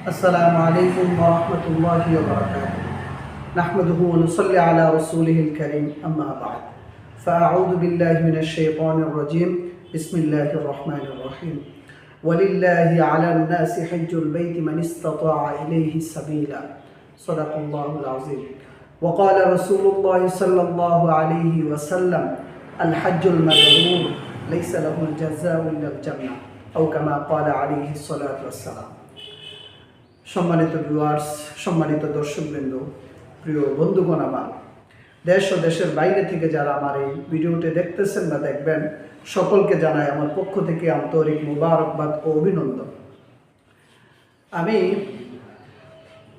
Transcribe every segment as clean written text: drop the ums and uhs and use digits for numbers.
السلام عليكم ورحمة الله وبركاته. نحمده ونصلي على رسوله الكريم أما بعد فأعوذ بالله من الشيطان الرجيم بسم الله الرحمن الرحيم ولله على الناس حج البيت من استطاع إليه سبيلا صدق الله العظيم وقال رسول الله صلى الله عليه وسلم الحج المبرور ليس له الجزاء إلا الجنة أو كما قال عليه الصلاة والسلام. সম্মানিত ভিউয়ার্স, সম্মানিত দর্শকবৃন্দ, প্রিয় বন্ধুগণ, আমার দেশ ও দেশের বাইরে থেকে যারা আমার এই ভিডিওটি দেখতেছেন বা দেখবেন, সকলকে জানাই আমার পক্ষ থেকে আন্তরিক মুবারকবাদ ও অভিনন্দন। আমি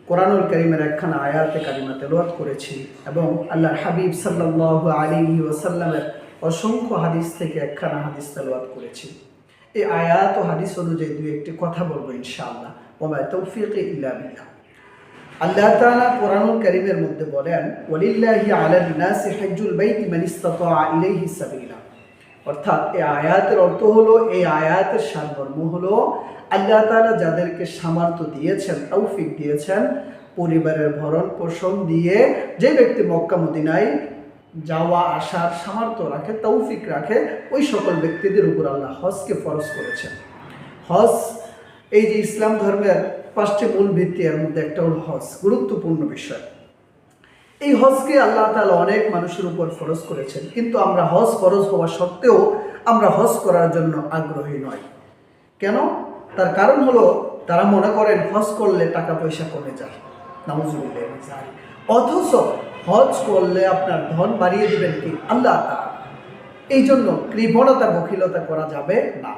কোরআনুল কারীমের একখানা আয়াতে কারিমা তেলাওয়াত করেছি এবং আল্লাহর হাবিব সাল্লাল্লাহু আলাইহি ওয়াসাল্লামের অসংখ্য হাদিস থেকে একখানা হাদিস তেলাওয়াত করেছি। এই আয়াত ও হাদিস অনুযায়ী দুই একটি কথা বলবো ইনশাআল্লাহ। ওয়া মা তাওফীকি ইল্লা বিল্লাহ। আল্লাহ তাআলা কোরআনুল কারীমের মধ্যে বলেন, ওয়ালিল্লাহি আলান নাসি হজ্জুল বাইতি মান ইসতাতা ইলাইহি সাবিলা। অর্থাৎ এই আয়াতের অর্থ হলো, এই আয়াতের সারমর্ম হলো, আল্লাহ তাআলা যাদেরকে সামর্থ্য দিয়েছেন, তৌফিক দিয়েছেন, পরিবারের ভরণ পোষণ দিয়ে যে ব্যক্তি মক্কা মদিনায় যাওয়া আসার সামর্থ্য রাখে, তৌফিক রাখে, ওই সকল ব্যক্তিদের উপর আল্লাহ হজকে ফরজ করেছেন। হজ, এই যে ইসলাম ধর্মের 5টি মূল ভিত্তি, এর মধ্যে একটা হল হজ, গুরুত্বপূর্ণ বিষয়। এই হজকে আল্লাহ তাআলা অনেক মানুষের উপর ফরজ করেছেন, কিন্তু আমরা হজ ফরজ হওয়া সত্ত্বেও আমরা হজ করার জন্য আগ্রহী নয়। কেন? তার কারণ হলো, তারা মনে করেন হজ করলে টাকা পয়সা কমে যায়, নাউজুবিল্লাহ। অথচ হজ করলে আপনার ধন বাড়িয়ে দিবেন কি আল্লাহ তাআলা। এই জন্য কৃপণতা বখিলতা করা যাবে না।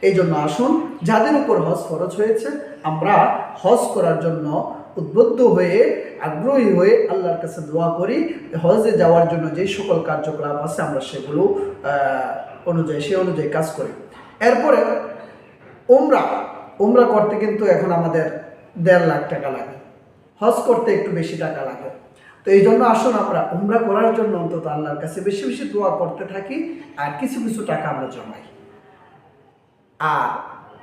এই জন্য আসুন, যাদের উপর হজ ফরজ হয়েছে, আমরা হজ করার জন্য উদ্বুদ্ধ হয়ে, আগ্রহী হয়ে আল্লাহর কাছে দোয়া করি, হজে যাওয়ার জন্য যে সকল কার্যকলাপ আছে আমরা সেগুলো সে অনুযায়ী কাজ করি। এরপরে উমরা করতে কিন্তু এখন আমাদের 1.5 লাখ টাকা লাগে, হজ করতে একটু বেশি টাকা লাগে। তো এই জন্য আসুন আমরা উমরা করার জন্য অন্তত আল্লাহর কাছে বেশি বেশি দোয়া করতে থাকি, আর কিছু কিছু টাকা আমরা জমাই। আর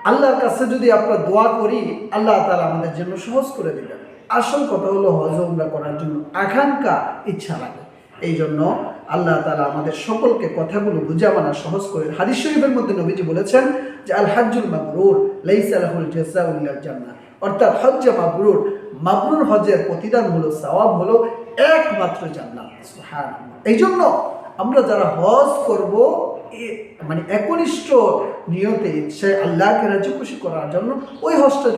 আল্লাহর কাছে যদি আমরা দোয়া করি, আল্লাহ তাআলা আমাদের জন্য সহজ করে দিবেন। আসল কথা হলো, হজ উমরা করার জন্য আকাঙ্ক্ষা, ইচ্ছা লাগে। এই জন্য আল্লাহ তাআলা আমাদের সকলকে কথাগুলো বুঝা মানা সহজ করে। হাদিস শরীফের মধ্যে নবীজি বলেছেন যে আল হাজ্জুল মাবরুর লাইসা লাহুল জাযাউ ইল্লাল জান্নাহ। অর্থাৎ হজ্জে মাবরুর, মাবরুর হজের প্রতিদান হলো, সওয়াব হলো একমাত্র জান্নাত। সুবহানাল্লাহ। এই জন্য আমরা যারা হজ করব, মানে একনিষ্ঠ নিয়তে ইচ্ছায় আল্লাহকে রাজি খুশি করার জন্য ওই হজটা